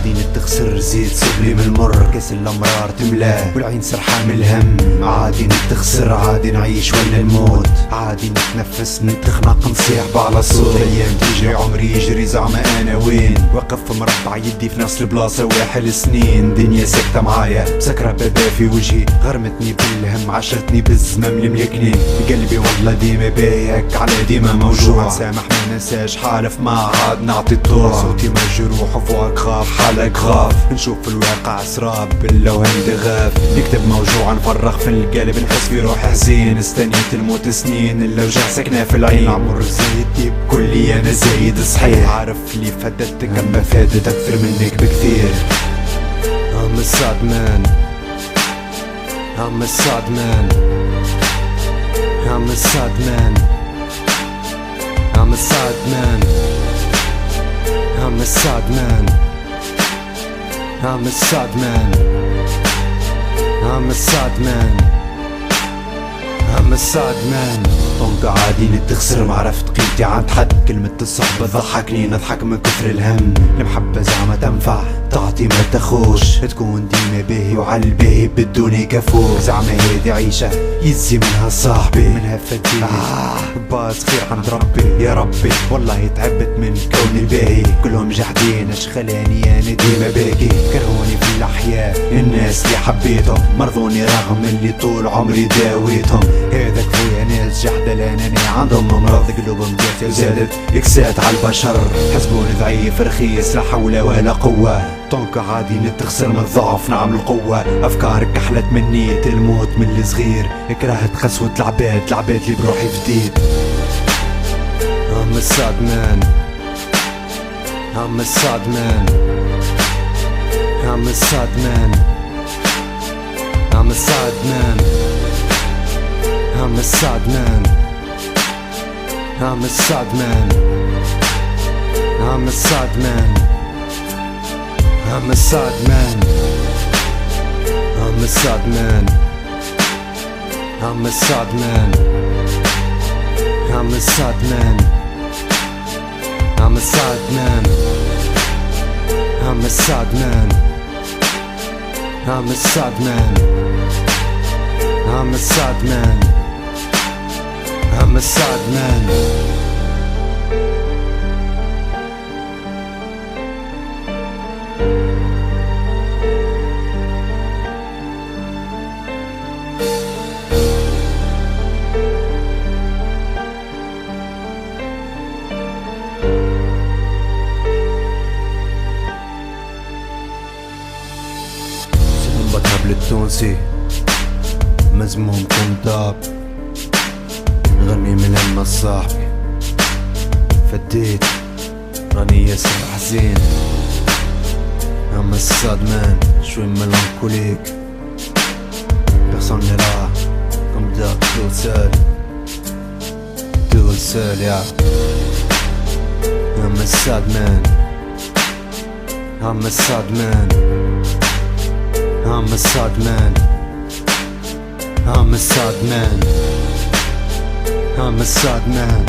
عادي نتخسر زيد صبلي من المر، كاس الامرار تملاه والعين سرحان من الهم. عادي نتخسر عادي نعيش وين الموت، عادي نتنفس نتخنق نصيح على صوت. الايام تجري عمري يجري زعما انا وين، واقف مربع يدي في نفس البلاصه واحل سنين. دنيا ساكته معايا مسكره بابا في وجهي، غرمتني بالهم عشرتني بالزمام الملكني. قلبي والله ديما بايك على ديما موجوع، سامح ما نساش حالف ما عاد نعطي الطور. صوتي مجروح وفوق خاف حالك غاف، نشوف الواقع سراب باللوهن دغاف. نكتب موجوع نفرغ في القلب نحس في روحي حزين. استنيت الموت سنين اللوجع ساكنه في العين. عمر زايد بكلي انا زايد صحيح، عارف اللي فادتك اما فادت اكثر منك بكثير. I'm a sad man, I'm a sad man, I'm a sad man, I'm a sad man, I'm a sad man, I'm a sad man, I'm a sad man, I'm a sad man. طنق عادي نتخسر معرفت قيمتي عند حد، كلمة الصحبة ضحكني نضحك من كثر الهم. المحبة زعما تنفع تعطي ما تخوش، تكون ديما باهي وعلى الباهي بدوني كفور. زعما هادي عيشة يزي منها صاحبي منها فتي باس خير عند ربي. يا ربي والله تعبت من كوني الباهي، كلهم جحدين اش خلاني انا ديما باكي. كرهوني في الاحياء الناس اللي حبيتهم، مرضوني رغم اللي طول عمري داويتهم. هذاك خويا ناس جحدة الانانية عندهم امراض قلوبهم جات زادت اكسات على البشر. حسبوني ضعيف رخيص لا حول ولا قوة، طنك عادي نتخسر من الضعف نعمل قوة. افكارك احلت مني الموت من الصغير، كرهت قسوة العباد اللي بروحي جديد. I'm a sad man, I'm a sad man, I'm a sad man, I'm a sad man, I'm a sad man, I'm a sad man, I'm a sad man, I'm a sad man, I'm a sad man, I'm a sad man, I'm a sad man, I'm a sad man, I'm a sad man, I'm a sad man, I'm a sad man, I'm a sad man. بطبل التونسي مزموم كنطاب، نغني من هم صاحبي فديت راني ياسر حزين. I'm a sad man, شوي ملانكوليك، personne n'est là comme ça tout seul yeah. I'm a sad man, I'm a sad man, I'm a sad man, I'm a sad man, I'm a sad man.